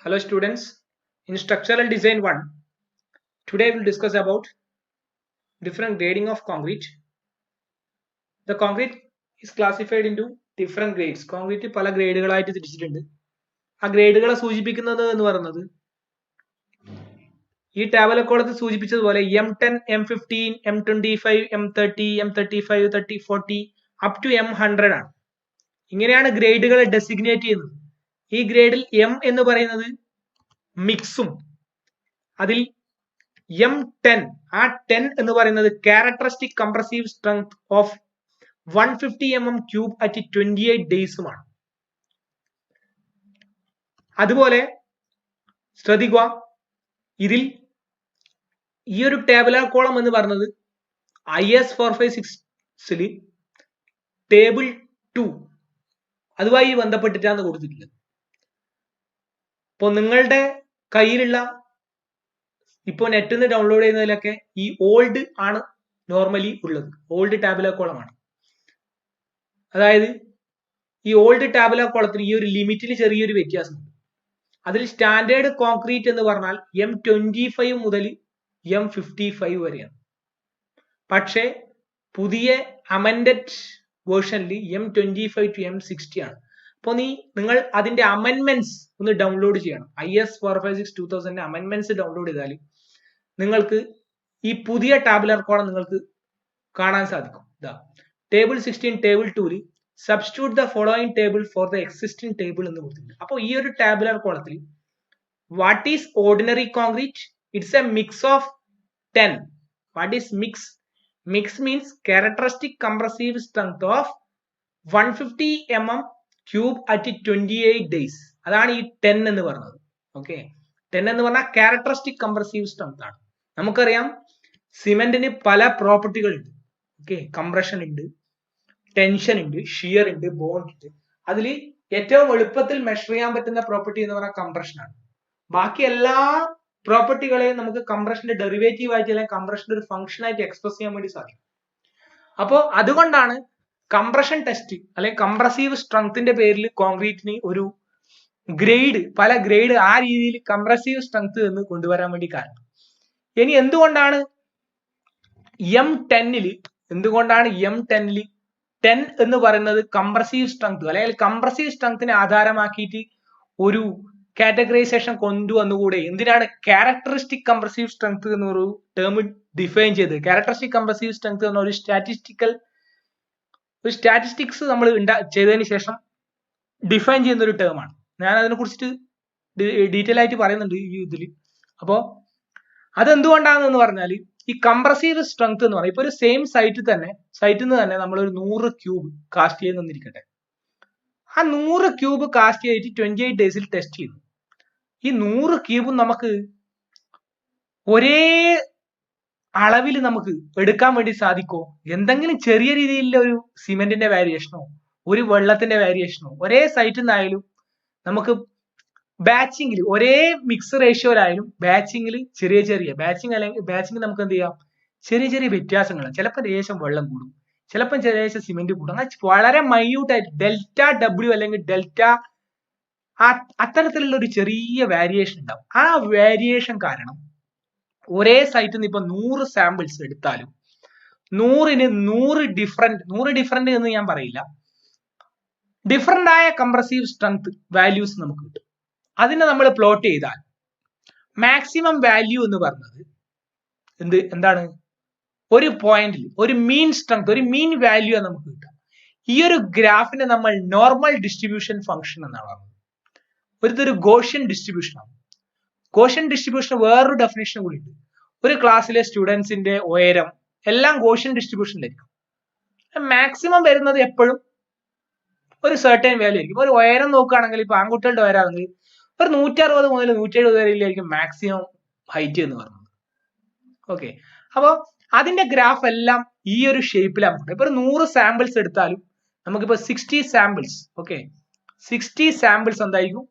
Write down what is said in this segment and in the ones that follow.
Hello students, in structural design 1, today we will discuss about different grading of concrete. The concrete is classified into different grades. Concrete പല ഗ്രേഡുകളായിട്ട് തിരിച്ചിട്ടുണ്ട്. ആ ഗ്രേഡുകളെ സൂചിപ്പിക്കുന്നത് എന്ന് പറയുന്നത് ഈ ടാബലക്കോളത്ത് സൂചിപ്പിച്ചതുപോലെ M10, M15, M25, M30, M35, 30, 40 up to M100 ആണ്. ഇങ്ങനെയാണ് ഗ്രേഡുകളെ ഡെസിഗ്നേറ്റ് ചെയ്യുന്നത്. ഈ ഗ്രേഡിൽ M എന്ന് പറയുന്നത് മിക്സും അതിൽ M10 ആ 10 എന്ന് പറയുന്നത് characteristic compressive strength of 150 mm cube at 28 ഡേയ്സുമാണ്. അതുപോലെ ശ്രദ്ധിക്കുക, ഇതിൽ ഈ ഒരു ടേബുലർ കോളം എന്ന് പറയുന്നത് IS 456 ടേബിൾ 2 അതുമായി ബന്ധപ്പെട്ടിട്ടാണ് കൊടുത്തിട്ടുള്ളത്. അപ്പോൾ നിങ്ങളുടെ കയ്യിലുള്ള ഇപ്പോൾ നെറ്റിൽ നിന്ന് ഡൗൺലോഡ് ചെയ്യുന്നതിലൊക്കെ ഈ ഓൾഡ് ആണ് നോർമലി ഉള്ളത്. ഓൾഡ് ടാബുലർ കോളമാണ്. അതായത് ഈ ഓൾഡ് ടാബുലർ കോളത്തിൽ ഈ ഒരു ലിമിറ്റിൽ ചെറിയൊരു വ്യത്യാസമുണ്ട്. അതിൽ സ്റ്റാൻഡേർഡ് കോൺക്രീറ്റ് എന്ന് പറഞ്ഞാൽ M25 മുതൽ M55 വരെയാണ്. പക്ഷേ പുതിയ അമെൻഡഡ് വേർഷനിൽ M25 to M60 ആണ്. അപ്പോൾ നിങ്ങൾ അതിന്റെ അമെൻമെന്റ്സ് ഒന്ന് ഡൗൺലോഡ് ചെയ്യണം. IS 456-2000 അമെൻമെന്റ്സ് ഡൗൺലോഡ് ചെയ്താൽ നിങ്ങൾക്ക് ഈ പുതിയ ടാബുലർ കോളം നിങ്ങൾക്ക് കാണാൻ സാധിക്കും. Table 16 table 2 substitute the following table for the existing table എന്ന് കൊടുത്തിട്ടുണ്ട്. അപ്പോൾ ഈ ഒരു ടാബുലർ കോളത്തിൽ what is ordinary concrete? It's A mix of 10. What is mix? Mix means characteristic compressive strength of 150 mm cube at 28 days. അതാണ് ഈ 10 എന്ന് പറയുന്നത്. ഓക്കെ, 10 എന്ന് പറഞ്ഞാൽ ക്യാരക്ടറിസ്റ്റിക് കംപ്രസീവ് സ്ട്രെങ്ത് ആണ്. നമുക്കറിയാം സിമെന്റിന് പല പ്രോപ്പർട്ടികൾ ഉണ്ട്. ഓക്കെ, കംപ്രഷൻ ഉണ്ട്, ടെൻഷൻ ഉണ്ട്, ഷിയർ ഉണ്ട്, ബോണ്ട് ഉണ്ട്. അതിൽ ഏറ്റവും എളുപ്പത്തിൽ മെഷർ ചെയ്യാൻ പറ്റുന്ന പ്രോപ്പർട്ടി എന്ന് പറഞ്ഞാൽ കംപ്രഷൻ ആണ്. ബാക്കി എല്ലാ പ്രോപ്പർട്ടികളെയും നമുക്ക് കംപ്രഷന്റെ ഡെറിവേറ്റീവ് ആയിട്ട് അല്ലെങ്കിൽ കംപ്രഷന്റെ ഒരു ഫംഗ്ഷൻ ആയിട്ട് എക്സ്പ്രസ് ചെയ്യാൻ വേണ്ടി സാധിക്കും. അപ്പോൾ അതുകൊണ്ടാണ് കംപ്രഷൻ ടെസ്റ്റ് അല്ലെങ്കിൽ കംപ്രസീവ് സ്ട്രെങ്ത്തിന്റെ പേരിൽ കോൺക്രീറ്റിന് ഒരു ഗ്രേഡ്, പല ഗ്രേഡ് ആ രീതിയിൽ കംപ്രസീവ് സ്ട്രെങ്ത് എന്ന് കൊണ്ടുവരാൻ വേണ്ടി കാരണം. ഇനി എന്തുകൊണ്ടാണ് M10 10 എന്ന് പറയുന്നത് കംപ്രസീവ് സ്ട്രെങ്ത് അല്ലെങ്കിൽ കംപ്രസീവ് സ്ട്രെങ്ത്തിനെ ആധാരമാക്കിയിട്ട് ഒരു കാറ്റഗറൈസേഷൻ കൊണ്ടുവന്നുകൂടെ? എന്തിനാണ് ക്യാരക്ടറിസ്റ്റിക് കംപ്രസീവ് സ്ട്രെങ്ത് എന്നൊരു ടേം ഡിഫൈൻ ചെയ്ത്? ക്യാരക്ടറിസ്റ്റിക് കംപ്രസീവ് സ്ട്രെങ്ത് എന്ന ഒരു സ്റ്റാറ്റിസ്റ്റിക്സ് നമ്മൾ ചെയ്തതിന് ശേഷം ഡിഫൈൻ ചെയ്യുന്ന ഒരു ടേം ആണ്. ഞാൻ അതിനെ കുറിച്ചിട്ട് ഡീറ്റെയിൽ ആയിട്ട് പറയുന്നുണ്ട് ഈ ഇതിൽ. അപ്പോൾ അതെന്തുകൊണ്ടാണെന്ന് പറഞ്ഞാൽ ഈ കംപ്രസീവ് സ്ട്രെങ്ത് എന്ന് പറഞ്ഞാൽ ഇപ്പൊ ഒരു സെയിം സൈറ്റിൽ നിന്ന് തന്നെ നമ്മൾ ഒരു 100 ക്യൂബ് കാസ്റ്റ് ചെയ്ത് തന്നിരിക്കട്ടെ. ആ 100 ക്യൂബ് കാസ്റ്റ് ചെയ്തിട്ട് 28 ഡേയ്സിൽ ടെസ്റ്റ് ചെയ്തു. ഈ 100 ക്യൂബും നമുക്ക് ഒരേ അളവിൽ നമുക്ക് എടുക്കാൻ വേണ്ടി സാധിക്കോ? എന്തെങ്കിലും ചെറിയ രീതിയിലുള്ള ഒരു സിമെന്റിന്റെ വേരിയേഷനോ ഒരു വെള്ളത്തിന്റെ വേരിയേഷനോ ഒരേ സൈറ്റിൽ നിന്നായാലും നമുക്ക് ബാച്ചിങ്ങിൽ ഒരേ മിക്സ് റേഷ്യോയിലായാലും ബാച്ചിങ്ങിൽ ചെറിയ ബാച്ചിങ് നമുക്ക് എന്ത് ചെയ്യാം? ചെറിയ ചെറിയ വ്യത്യാസങ്ങൾ. ചിലപ്പോൾ ലേശം വെള്ളം കൂടും, ചിലപ്പോൾ ലേശം സിമെന്റ് കൂടും. അങ്ങനെ വളരെ മൈന്യൂട്ടായിട്ട് ഡെൽറ്റ W അല്ലെങ്കിൽ ഡെൽറ്റ അത്തരത്തിലുള്ള ഒരു ചെറിയ വേരിയേഷൻ ഉണ്ടാവും. ആ വേരിയേഷൻ കാരണം ഒരേ സൈറ്റിൽ നിന്ന് ഇപ്പൊ 100 സാമ്പിൾസ് എടുത്താലും 100 ഡിഫറെന്റ് എന്ന് ഞാൻ പറയില്ല, ഡിഫറെന്റ് ആയ കംപ്രസീവ് സ്ട്രെങ്ത് വാല്യൂസ് നമുക്ക് കിട്ടും. അതിനെ നമ്മൾ പ്ലോട്ട് ചെയ്താൽ മാക്സിമം വാല്യൂ എന്ന് പറഞ്ഞത് എന്താണ്? ഒരു പോയിന്റിൽ ഒരു മീൻ സ്ട്രെങ്ത്, ഒരു മീൻ വാല്യൂ ആണ് നമുക്ക് കിട്ടുക. ഈ ഒരു ഗ്രാഫിനെ നമ്മൾ നോർമൽ ഡിസ്ട്രിബ്യൂഷൻ ഫംഗ്ഷൻ എന്നാണ് പറയുന്നത്. ഒരു ഗോഷ്യൻ ഡിസ്ട്രിബ്യൂഷൻ ആണ്. ഗോഷ്യൻ ഡിസ്ട്രിബ്യൂഷൻ വേറൊരു ഡെഫിനേഷൻ കൂടി ഉണ്ട്. ഒരു ക്ലാസ്സിലെ സ്റ്റുഡൻസിന്റെ ഉയരം എല്ലാം ഗോഷ്യൻ ഡിസ്ട്രിബ്യൂഷനിലായിരിക്കും. മാക്സിമം വരുന്നത് എപ്പോഴും ഒരു സർട്ടൻ വാല്യൂ ആയിരിക്കും. ഒരു ഉയരം നോക്കുകയാണെങ്കിൽ ഇപ്പൊ ആൺകുട്ടികളുടെ ഉയരമാണെങ്കിൽ ഒരു 160 മുതൽ 170 വരെയിലായിരിക്കും മാക്സിമം ഹൈറ്റ് എന്ന് പറയുന്നത്. ഓക്കെ, അപ്പോൾ അതിന്റെ ഗ്രാഫ് എല്ലാം ഈ ഒരു ഷേപ്പിലാണ്. ഇപ്പൊ ഒരു 100 സാമ്പിൾസ് എടുത്താലും നമുക്കിപ്പോ 60 സാമ്പിൾസ്, ഓക്കെ, 60 സാമ്പിൾസ് എന്തായിരിക്കും?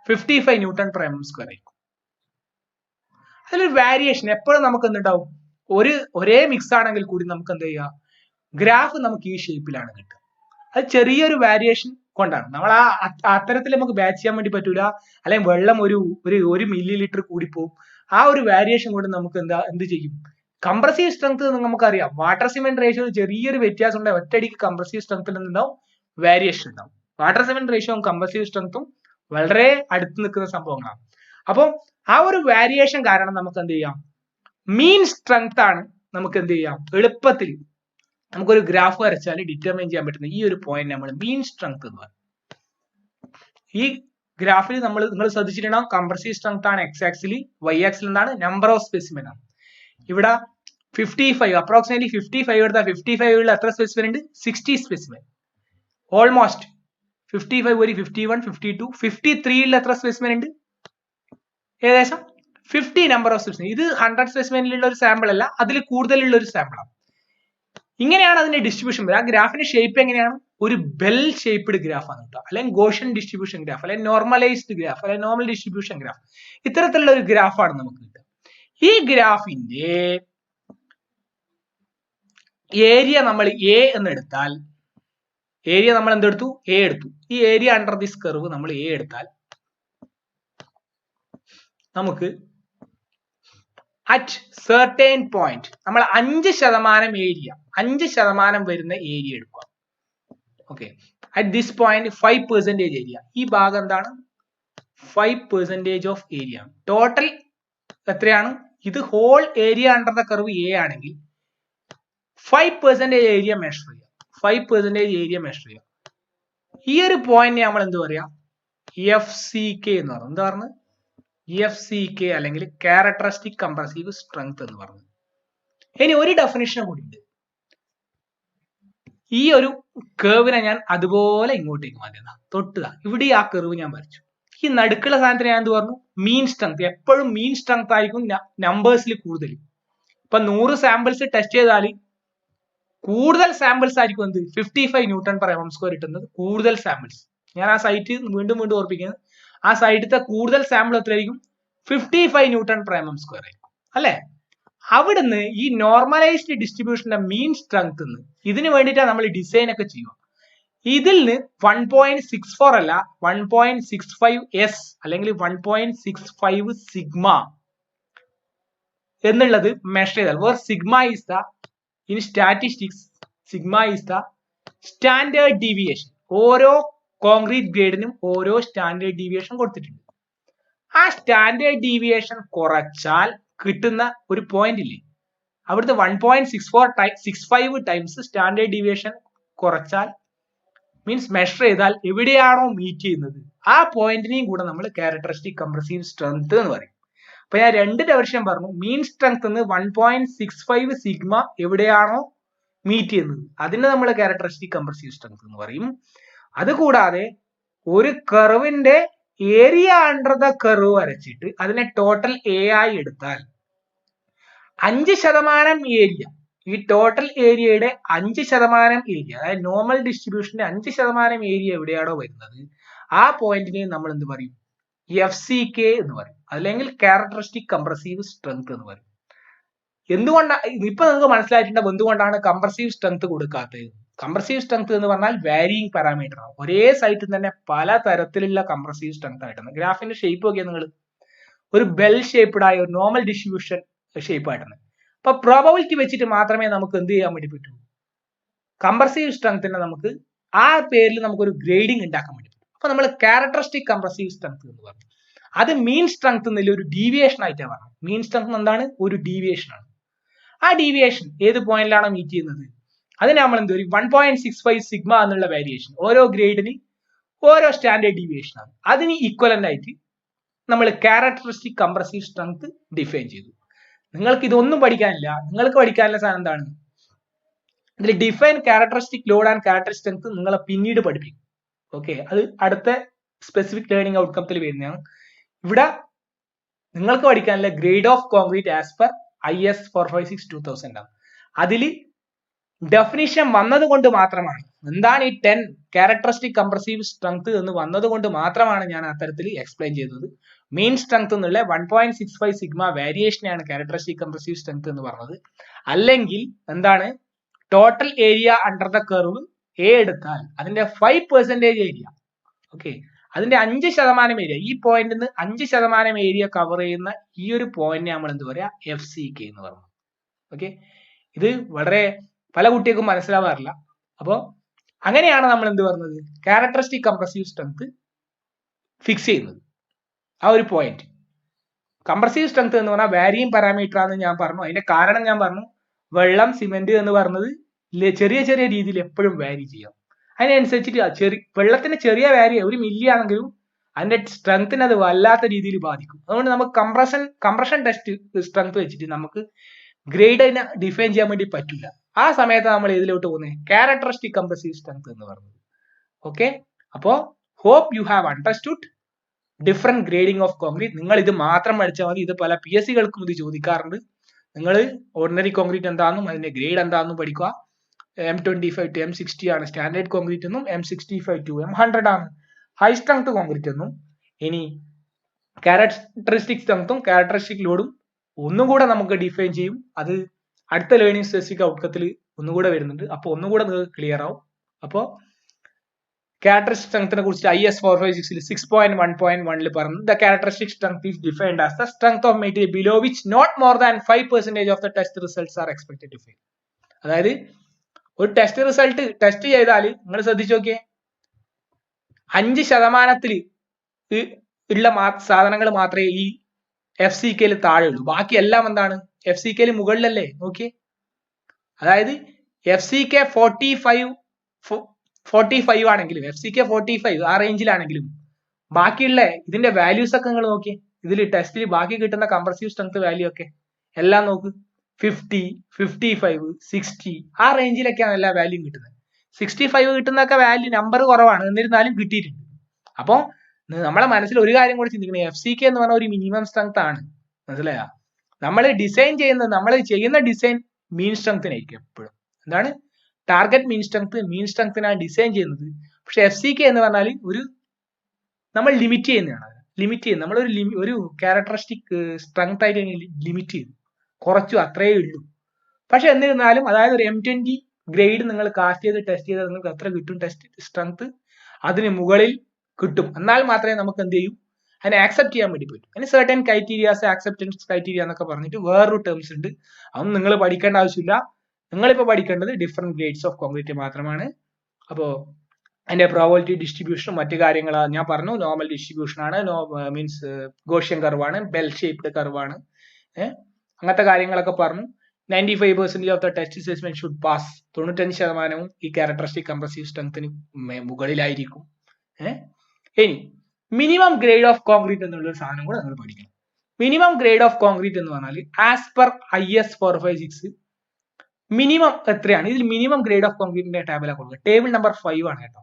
55 Nm/mm² ആയിരിക്കും. അതിലൊരു വാരിയേഷൻ എപ്പോഴും നമുക്ക് എന്തുണ്ടാവും? ഒരേ മിക്സ് ആണെങ്കിൽ കൂടി നമുക്ക് എന്ത് ചെയ്യാം? ഗ്രാഫ് നമുക്ക് ഈ ഷേപ്പിലാണ് കിട്ടുക. അത് ചെറിയൊരു വാരിയേഷൻ കൊണ്ടാണ്. നമ്മൾ അത്തരത്തിൽ നമുക്ക് ബാച്ച് ചെയ്യാൻ വേണ്ടി പറ്റൂല. അല്ലെങ്കിൽ വെള്ളം ഒരു മില്ലി ലിറ്റർ കൂടിപ്പോവും. ആ ഒരു വാരിയേഷൻ കൊണ്ട് നമുക്ക് എന്ത് ചെയ്യും? കംപ്രസീവ് സ്ട്രെങ്ത് നമുക്കറിയാം, വാട്ടർ സിമെന്റ് റേഷ്യോ ചെറിയൊരു വ്യത്യാസം ഉണ്ട്. ഒറ്റയടിക്ക് കംപ്രസീവ് സ്ട്രെങ്ത്തിൽ ഉണ്ടാവും വാരിയേഷൻ ഉണ്ടാവും. വാട്ടർ സിമെന്റ് റേഷ്യോയും കംപ്രസീവ് സ്ട്രെങ്ത്തും വളരെ അടുത്ത് നിൽക്കുന്ന സംഭവങ്ങളാണ്. അപ്പം ആ ഒരു വാരിയേഷൻ കാരണം നമുക്ക് എന്ത് ചെയ്യാം? മീൻ സ്ട്രെങ്ത് ആണ് നമുക്ക് എന്ത് ചെയ്യാം? എളുപ്പത്തിൽ നമുക്കൊരു ഗ്രാഫ് വരച്ചാൽ ഡിറ്റർമൈൻ ചെയ്യാൻ പറ്റുന്ന ഈ ഒരു പോയിന്റ് നമ്മൾ മീൻ സ്ട്രെങ്ത് എന്ന് പറയും. ഈ ഗ്രാഫിൽ നിങ്ങൾ ശ്രദ്ധിച്ചിട്ടുണ്ടാവും, കംപ്രസീവ് സ്ട്രെങ്ത് ആണ് എക്സ് ആക്സിൽ, വൈ ആക്സിൽ എന്താണ്? നമ്പർ ഓഫ് സ്പെസിമെൻ ആണ്. ഇവിടെ 55 അപ്രോക്സിമേറ്റ്ലി 55 എടുത്താൽ 55 എത്ര സ്പെസിമെൻ ഉണ്ട്? 60 സ്പെസിമെൻ. ഓൾമോസ്റ്റ് 55 ഒരു 51, 52, 53 എത്ര സ്പെസിമെൻ ഉണ്ട്? ഏകദേശം 50 നമ്പർ ഓഫ് സ്പെസിമെൻ. ഇത് 100 സ്പെസിമെനിലുള്ള ഒരു സാമ്പിൾ അല്ല, അതിൽ കൂടുതലുള്ള ഒരു സാമ്പിൾ ആണ്. ഇങ്ങനെയാണ് അതിന്റെ ഡിസ്ട്രിബ്യൂഷൻ വരിക. ആ ഗ്രാഫിന്റെ ഷേപ്പ് എങ്ങനെയാണ്? ഒരു ബെൽ ഷേപ്ഡ് ഗ്രാഫ് ആണ് കേട്ടോ, അല്ലെങ്കിൽ ഗോഷൻ ഡിസ്ട്രിബ്യൂഷൻ ഗ്രാഫ്, അല്ലെങ്കിൽ നോർമലൈസ്ഡ് ഗ്രാഫ്, അല്ലെങ്കിൽ നോർമൽ ഡിസ്ട്രിബ്യൂഷൻ ഗ്രാഫ്. ഇത്തരത്തിലുള്ള ഒരു ഗ്രാഫാണ് നമുക്ക് കിട്ടുക. ഈ ഗ്രാഫിന്റെ ഏരിയ നമ്മൾ എ എന്ന് എടുത്താൽ, ഏരിയ നമ്മൾ എന്തെടുത്തു? എ എടുത്തു. ഈ ഏരിയ അണ്ടർ ദിസ് കർവ് നമ്മൾ എ എടുത്താൽ നമുക്ക് അറ്റ് സെർട്ടൈൻ പോയിന്റ് നമ്മൾ 5% ഏരിയ, 5% വരുന്ന ഏരിയ എടുക്കുക. Okay, at this point 5% area. ഈ ഭാഗം എന്താണ്? 5% ഓഫ് ഏരിയ. ടോട്ടൽ എത്രയാണ്? ഇത് whole area under the curve A ആണെങ്കിൽ 5% ഏരിയ മെഷർ ചെയ്യുക. 5% ഏരിയ മെഷർ ചെയ്യുക. ഈ ഒരു പോയിന്റ് നമ്മൾ എന്ത് പറയാ? FCK എന്ന് പറഞ്ഞു. എന്താ പറഞ്ഞത്? FCK അല്ലെങ്കിൽ ക്യാരക്ടറിസ്റ്റിക് കംപ്രസീവ് സ്ട്രെങ്ത് എന്ന് പറഞ്ഞു. ഇനി ഒരു ഡെഫിനിഷൻ കൂടി ഉണ്ട്. ഈ ഒരു കർവിനെ ഞാൻ അതുപോലെ ഇങ്ങോട്ടേക്ക് മാറ്റുക. തൊട്ടുക, ഇവിടെ ആ കർവ് ഞാൻ വരച്ചു. ഈ നടുക്കുള്ള സാധനത്തിന് ഞാൻ എന്ത് പറഞ്ഞു? മീൻ സ്ട്രെങ്ത്. എപ്പോഴും മീൻ സ്ട്രെങ്ത് ആയിരിക്കും നമ്പേഴ്സിൽ കൂടുതൽ. ഇപ്പൊ 100 സാമ്പിൾസ് ടെസ്റ്റ് ചെയ്താൽ കൂടുതൽ സാമ്പിൾസ് ആയിരിക്കും എന്ത്? 55 ന്യൂട്ടൺ പെർ mm സ്ക്വയർ കിട്ടുന്നത്. കൂടുതൽ സാമ്പിൾസ്. ഞാൻ ആ സൈറ്റ് വീണ്ടും ഓർപ്പിക്കുന്നത്, ആ സൈറ്റിലത്തെ കൂടുതൽ സാമ്പിൾ എത്രയായിരിക്കും? 55 ന്യൂട്ടൺ പെർ mm സ്ക്വയർ ആയിരിക്കും അല്ലെ? അവിടുന്ന് ഈ നോർമലൈസ്ഡ് ഡിസ്ട്രിബ്യൂഷന്റെ മീൻ സ്ട്രെങ്ത് ഇതിന് വേണ്ടിയിട്ടാണ് നമ്മൾ ഡിസൈൻ ഒക്കെ ചെയ്യുക. ഇതിൽ നിന്ന് 1.64 അല്ല 1.65 S അല്ലെങ്കിൽ 1.65 സിഗ്മ എന്നുള്ളത് മെഷർ ചെയ്താൽ, where sigma is the in statistics sigma is the standard deviation. ഓരോ കോൺക്രീറ്റ് ഗ്രേഡിനും ഓരോ സ്റ്റാൻഡേർഡ് ഡീവിയേഷൻ കൊടുത്തിട്ടുണ്ട്. ആ സ്റ്റാൻഡേർഡ് ഡീവിയേഷൻ കുറച്ചാൽ കിട്ടുന്ന ഒരു പോയിന്റ് ഇല്ലേ, അവിടുത്തെ 1.65 ടൈംസ് സ്റ്റാൻഡേർഡ് ഡീവിയേഷൻ കുറച്ചാൽ മീൻസ് മെഷർ ചെയ്താൽ എവിടെയാണോ മീറ്റ് ചെയ്യുന്നത് ആ പോയിന്റിനെയും കൂടെ നമ്മൾ ക്യാരക്ടറിസ്റ്റിക് കംപ്രസീവ് സ്ട്രെങ്ത് എന്ന് പറയും. അപ്പൊ ഞാൻ 2 ഡെഫിനിഷൻ പറഞ്ഞു. മീൻ സ്ട്രെങ്ത് 1.65 സിഗ്മ എവിടെയാണോ മീറ്റ് ചെയ്യുന്നത് അതിനെ നമ്മൾ ക്യാരക്ടറിസ്റ്റിക് കംപ്രസീവ് സ്ട്രെങ്ത് എന്ന് പറയും. അതുകൂടാതെ ഒരു കർവിന്റെ ഏരിയ അണ്ടർ ദ കർവ് വരച്ചിട്ട് അതിനെ ടോട്ടൽ എ ആയി എടുത്താൽ 5% ഏരിയ, ഈ ടോട്ടൽ ഏരിയയുടെ 5% ഏരിയ, അതായത് നോർമൽ ഡിസ്ട്രിബ്യൂഷന്റെ 5% ഏരിയ എവിടെയാണോ വരുന്നത് ആ പോയിന്റിനെ നമ്മൾ എന്ത് പറയും? FCK എന്ന് പറയും, അല്ലെങ്കിൽ ക്യാരക്ടറിസ്റ്റിക് കംപ്രസീവ് സ്ട്രെങ്ത് എന്ന് പറയും. എന്തുകൊണ്ടാണ് ഇപ്പൊ നിങ്ങൾക്ക് മനസ്സിലായിട്ടുണ്ടാവും എന്തുകൊണ്ടാണ് കംപ്രസീവ് സ്ട്രെങ്ത് കൊടുക്കാത്തത്. കംപ്രസീവ് സ്ട്രെങ്ത് എന്ന് പറഞ്ഞാൽ വാരിയിങ് പാരാമീറ്റർ ആണ്. ഒരേ സൈറ്റിൽ തന്നെ പല തരത്തിലുള്ള കംപ്രസീവ് സ്ട്രെങ്ത് ആയിട്ടാണ്. ഗ്രാഫിന്റെ ഷേപ്പ് നോക്കിയാൽ നിങ്ങൾ ഒരു ബെൽ ഷേപ്ഡ് ആയ ഒരു നോർമൽ ഡിസ്ട്രിബ്യൂഷൻ ഷേപ്പ് ആയിട്ടാണ്. അപ്പൊ പ്രോബബിലിറ്റി വെച്ചിട്ട് മാത്രമേ നമുക്ക് എന്ത് ചെയ്യാൻ വേണ്ടി പറ്റൂ? കംപ്രസീവ് സ്ട്രെങ്തിനെ നമുക്ക് ആ പേരിൽ നമുക്കൊരു ഗ്രേഡിംഗ് ഉണ്ടാക്കാൻ വേണ്ടി പറ്റും. അപ്പൊ നമ്മൾ ക്യാരക്ടറിസ്റ്റിക് കംപ്രസീവ് സ്ട്രെങ്ത് എന്ന് പറഞ്ഞു. അത് മീൻ സ്ട്രെങ്ത് എന്നില്ല ഒരു ഡീവിയേഷൻ ആയിട്ടാണ് പറഞ്ഞത്. മീൻ സ്ട്രെങ്ത് എന്താണ്? ഒരു ഡീവിയേഷൻ ആണ്. ആ ഡീവിയേഷൻ ഏത് പോയിന്റിലാണോ മീറ്റ് ചെയ്യുന്നത് അതിന് നമ്മൾ എന്ത് പറയും? 1.65 സിഗ്മ എന്നുള്ള വേരിയേഷൻ ഓരോ ഗ്രേഡിന് ഓരോ സ്റ്റാൻഡേർഡ് ഡീവിയേഷൻ ആണ്. അതിന് ഈക്വലന്റ് ആയിട്ട് നമ്മൾ ക്യാരക്ടറിസ്റ്റിക് കംപ്രസീവ് സ്ട്രെങ്ത് ഡിഫൈൻ ചെയ്തു. നിങ്ങൾക്ക് ഇതൊന്നും പഠിക്കാനില്ല. നിങ്ങൾക്ക് പഠിക്കാനുള്ള സാധനം എന്താണ്? ഇതിൽ define characteristic load and characteristic strength നിങ്ങളെ പിന്നീട് പഠിപ്പിക്കും. ഓക്കെ, അത് അടുത്ത സ്പെസിഫിക് ലേണിംഗ് ഔട്ട്കത്തിൽ വരുന്നതാണ്. ഇവിടെ നിങ്ങൾക്ക് പഠിക്കാനുള്ള grade of concrete as per IS 456-2000 ആണ്. അതിൽ ഡെഫിനിഷൻ വന്നത് കൊണ്ട് മാത്രമാണ്, എന്താണ് ഈ 10 ക്യാരക്ടറിസ്റ്റിക് കംപ്രസീവ് സ്ട്രെങ്ത് എന്ന് വന്നത് കൊണ്ട് മാത്രമാണ് ഞാൻ അത്തരത്തിൽ എക്സ്പ്ലെയിൻ ചെയ്തത്. മീൻ സ്ട്രെങ്ത് എന്നുള്ള 1.65 സിഗ്മ വേരിയേഷനെയാണ് ക്യാരക്ടറിസ്റ്റിക് കംപ്രസീവ് സ്ട്രെങ്ത് എന്ന് പറഞ്ഞത്. അല്ലെങ്കിൽ എന്താണ് total area under the curve A എടുത്താൽ അതിന്റെ 5% ഏരിയ, ഓക്കെ, അതിന്റെ 5% ഏരിയ, ഈ പോയിന്റിൽ നിന്ന് 5% ഏരിയ കവർ ചെയ്യുന്ന ഈ ഒരു പോയിന്റിനെ നമ്മൾ എന്ത് പറയാ, FCK എന്ന് പറഞ്ഞു. ഓക്കെ, ഇത് വളരെ പല കുട്ടികൾക്കും മനസ്സിലാവാറില്ല. അപ്പോൾ അങ്ങനെയാണ് നമ്മൾ എന്ത് പറഞ്ഞത്, ക്യാരക്ടറിസ്റ്റിക് കംപ്രസീവ് സ്ട്രെങ്ത് ഫിക്സ് ചെയ്യുന്നത്. ആ ഒരു പോയിന്റ് കംപ്രസീവ് സ്ട്രെങ്ത് എന്ന് പറഞ്ഞാൽ വാരിയിങ് പാരാമീറ്റർ ആണെന്ന് ഞാൻ പറഞ്ഞു. അതിന്റെ കാരണം ഞാൻ പറഞ്ഞു, വെള്ളം സിമെന്റ് എന്ന് പറഞ്ഞത് ചെറിയ ചെറിയ രീതിയിൽ എപ്പോഴും വാരി ചെയ്യാം. അതിനനുസരിച്ചിട്ട് വെള്ളത്തിന് ചെറിയ വാരി, ഒരു മില്ലി ആണെങ്കിലും അതിന്റെ സ്ട്രെങ്തിന് അത് വല്ലാത്ത രീതിയിൽ ബാധിക്കും. അതുകൊണ്ട് നമുക്ക് കംപ്രഷൻ ടെസ്റ്റ് സ്ട്രെങ്ത് വെച്ചിട്ട് നമുക്ക് ഗ്രേഡിനെ ഡിഫൈൻ ചെയ്യാൻ വേണ്ടി പറ്റില്ല. ആ സമയത്ത് നമ്മൾ ഇതിലോട്ട് പോകുന്നത് ക്യാരക്ടറിസ്റ്റിക് കംപ്രസീവ് സ്ട്രെങ്ത് എന്ന് പറയുന്നത്. ഓക്കെ, അപ്പോ hope you have understood different grading of concrete. നിങ്ങൾ ഇത് മാത്രം പഠിച്ചാൽ മതി. ഇത് പല PSC കൾക്കും ഇത് ചോദിക്കാറുണ്ട്. നിങ്ങൾ ഓർഡിനറി കോൺക്രീറ്റ് എന്താണെന്നും അതിന്റെ ഗ്രേഡ് എന്താണെന്നും പഠിക്കുക. M25 to M60 ആണ് സ്റ്റാൻഡേർഡ് കോൺക്രീറ്റ് എന്നും M65 to M100 ആണ് ഹൈ സ്ട്രെങ്ത് കോൺക്രീറ്റ് എന്നും. ഇനി ക്യാരക്ടറിസ്റ്റിക് സ്ട്രെങ്ത്തും ക്യാരക്ടറിസ്റ്റിക് ലോഡും ഒന്നുകൂടെ നമുക്ക് ഡിഫൈൻ ചെയ്യും. അത് അടുത്ത ലേണിംഗ് സ്പെസിഫിക് ഔട്ട്കത്തിൽ ഒന്നുകൂടെ വരുന്നുണ്ട്. അപ്പോൾ ഒന്നുകൂടെ നിങ്ങൾക്ക് ക്ലിയർ ആവും. അപ്പോൾ ക്യാരക്ടറിസ്റ്റിക് സ്ട്രെങ്ത്തിനെ കുറിച്ച് IS 456 6.1.1 പറഞ്ഞു, the characteristic strength is defined as the strength of material below which not more than 5% of the test results are expected to fail. അതായത് ഒരു ടെസ്റ്റ് റിസൾട്ട് ടെസ്റ്റ് ചെയ്താൽ നിങ്ങൾ ശ്രദ്ധിച്ചു നോക്കിയേ, 5% ഉള്ള സാധനങ്ങൾ മാത്രമേ ഈ FCKയിൽ താഴെ ഉള്ളൂ. ബാക്കി എല്ലാം എന്താണ്, FCKയിൽ മുകളിലല്ലേ. നോക്കിയേ, അതായത് FCK 45 ആണെങ്കിലും FCK 45 ആ റേഞ്ചിലാണെങ്കിലും ബാക്കിയുള്ള ഇതിന്റെ വാല്യൂസ് ഒക്കെ നിങ്ങൾ നോക്കിയേ, ഇതിൽ ടെസ്റ്റിൽ ബാക്കി കിട്ടുന്ന കംപ്രസീവ് സ്ട്രെങ്ത് വാല്യൂ ഒക്കെ എല്ലാം നോക്ക്, 50, 55, 60 ആ റേഞ്ചിലൊക്കെയാണ് എല്ലാ വാല്യൂയും കിട്ടുന്നത്. 65 കിട്ടുന്നൊക്കെ വാല്യൂ നമ്പർ കുറവാണ്, എന്നിരുന്നാലും കിട്ടിയിട്ടുണ്ട്. അപ്പോൾ നമ്മളെ മനസ്സിൽ ഒരു കാര്യം കൂടി ചിന്തിക്കണം, FCK എന്ന് പറഞ്ഞ ഒരു മിനിമം സ്ട്രെങ്ത് ആണ്. മനസ്സിലായോ? നമ്മൾ ഡിസൈൻ ചെയ്യുന്നത്, നമ്മൾ ചെയ്യുന്ന ഡിസൈൻ മീൻ സ്ട്രെങ്ത്തിനായിരിക്കും എപ്പോഴും. എന്താണ് ടാർഗറ്റ് മീൻ സ്ട്രെങ്ത്തിനാണ് ഡിസൈൻ ചെയ്യുന്നത്. പക്ഷെ FCK എന്ന് പറഞ്ഞാൽ ഒരു നമ്മൾ ലിമിറ്റ് ചെയ്യുന്നതാണ്. നമ്മൾ ഒരു ക്യാരക്ടറിസ്റ്റിക് സ്ട്രെങ്ത് ആയിട്ട് ലിമിറ്റ് ചെയ്തു, കുറച്ചു, അത്രയേ ഉള്ളൂ. പക്ഷെ എന്നിരുന്നാലും അതായത് ഒരു M20 ഗ്രേഡ് നിങ്ങൾ കാസ്റ്റ് ചെയ്ത് ടെസ്റ്റ് ചെയ്താൽ നിങ്ങൾക്ക് എത്ര കിട്ടും ടെസ്റ്റ് സ്ട്രെങ്ത്, അതിന് മുകളിൽ കിട്ടും. എന്നാൽ മാത്രമേ നമുക്ക് എന്ത് ചെയ്യൂ, അതിനെ ആക്സെപ്റ്റ് ചെയ്യാൻ വേണ്ടി പറ്റും. അതിന് സർട്ടൻ ക്രൈറ്റീരിയാസ്, ആക്സെപ്റ്റൻസ് ക്രൈറ്റീരിയ എന്നൊക്കെ പറഞ്ഞിട്ട് വേറൊരു ടേംസ് ഉണ്ട്. അതൊന്നും നിങ്ങൾ പഠിക്കേണ്ട ആവശ്യമില്ല. നിങ്ങളിപ്പോൾ പഠിക്കേണ്ടത് ഡിഫറെന്റ് ഗ്രേഡ്സ് ഓഫ് കോൺക്രീറ്റ് മാത്രമാണ്. അപ്പോൾ അതിന്റെ പ്രോബബിലിറ്റി ഡിസ്ട്രിബ്യൂഷനും മറ്റു കാര്യങ്ങൾ ഞാൻ പറഞ്ഞു. നോർമൽ ഡിസ്ട്രിബ്യൂഷൻ ആണ്, മീൻസ് ഗോഷ്യൻ കർവാണ്, ബെൽ ഷേപ്ഡ് കർവാണ്, അങ്ങനത്തെ കാര്യങ്ങളൊക്കെ പറഞ്ഞു. 95% of the test specimen should pass. 95% ഈ ക്യാരക്ടറിസ്റ്റിക് കംപ്രസീവ് സ്ട്രെങ്ത്തിന് മുകളിലായിരിക്കും. ഇനി മിനിമം ഗ്രേഡ് ഓഫ് കോൺക്രീറ്റ് എന്നുള്ള ഒരു സാധനം കൂടെ നിങ്ങൾ പഠിക്കണം. മിനിമം ഗ്രേഡ് ഓഫ് കോൺക്രീറ്റ് എന്ന് പറഞ്ഞാൽ ആസ് പെർ IS 456 മിനിമം എത്രയാണ്? ഇതിൽ മിനിമം ഗ്രേഡ് ഓഫ് കോൺക്രീറ്റിന്റെ ടേബിളാണ് കൊടുക്കുക. ടേബിൾ നമ്പർ 5 ആണ് കേട്ടോ.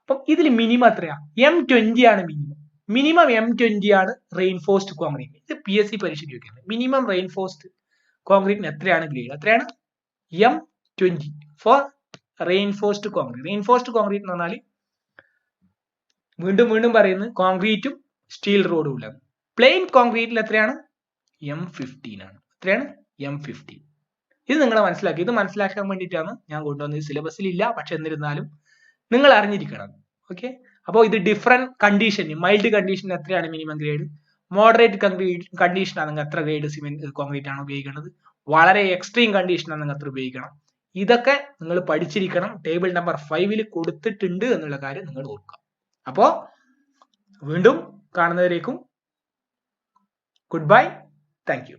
അപ്പം ഇതിൽ മിനിമം എത്രയാ? M20 ആണ് മിനിമം. മിനിമം M20 ആണ് റെയിൻഫോഴ്സ്ഡ് കോൺക്രീറ്റ്. ഇത് PSC പരീക്ഷയ്ക്ക് ചോദിക്കുന്നത്. മിനിമം റെയിൻഫോഴ്സ്ഡ് കോൺക്രീറ്റിന് എത്രയാണ് ഗ്രേഡ്? എത്രയാണ്? M20 for reinforced concrete. Reinforced concrete എന്ന് പറഞ്ഞാൽ വീണ്ടും പറയുന്നത് കോൺക്രീറ്റും സ്റ്റീൽ റോഡും ഉള്ളത്. പ്ലെയിൻ കോൺക്രീറ്റിൽ എത്രയാണ്? M15 ആണ്. എത്രയാണ്? M15. ഇത് നിങ്ങൾ മനസ്സിലാക്കി. ഇത് മനസ്സിലാക്കാൻ വേണ്ടിയിട്ടാണ് ഞാൻ കൊണ്ടുവന്നത്. സിലബസിൽ ഇല്ല, പക്ഷെ എന്നിരുന്നാലും നിങ്ങൾ അറിഞ്ഞിരിക്കണം. ഓക്കെ, അപ്പോൾ ഇത് ഡിഫറെന്റ് കണ്ടീഷൻ, മൈൽഡ് കണ്ടീഷൻ എത്രയാണ് മിനിമം ഗ്രേഡ്, മോഡറേറ്റ് കണ്ടീഷൻ ആണെങ്കിൽ എത്ര ഗ്രേഡ് സിമെന്റ് കോൺക്രീറ്റ് ആണ് ഉപയോഗിക്കേണ്ടത്, വളരെ എക്സ്ട്രീം കണ്ടീഷൻ ആണെങ്കിൽ എത്ര ഉപയോഗിക്കണം, ഇതൊക്കെ നിങ്ങൾ പഠിച്ചിരിക്കണം. ടേബിൾ നമ്പർ 5 കൊടുത്തിട്ടുണ്ട് എന്നുള്ള കാര്യം നിങ്ങൾ ഓർക്കുക. അപ്പോ വീണ്ടും കാണുന്നവരേക്കും ഗുഡ് ബൈ, താങ്ക് യു.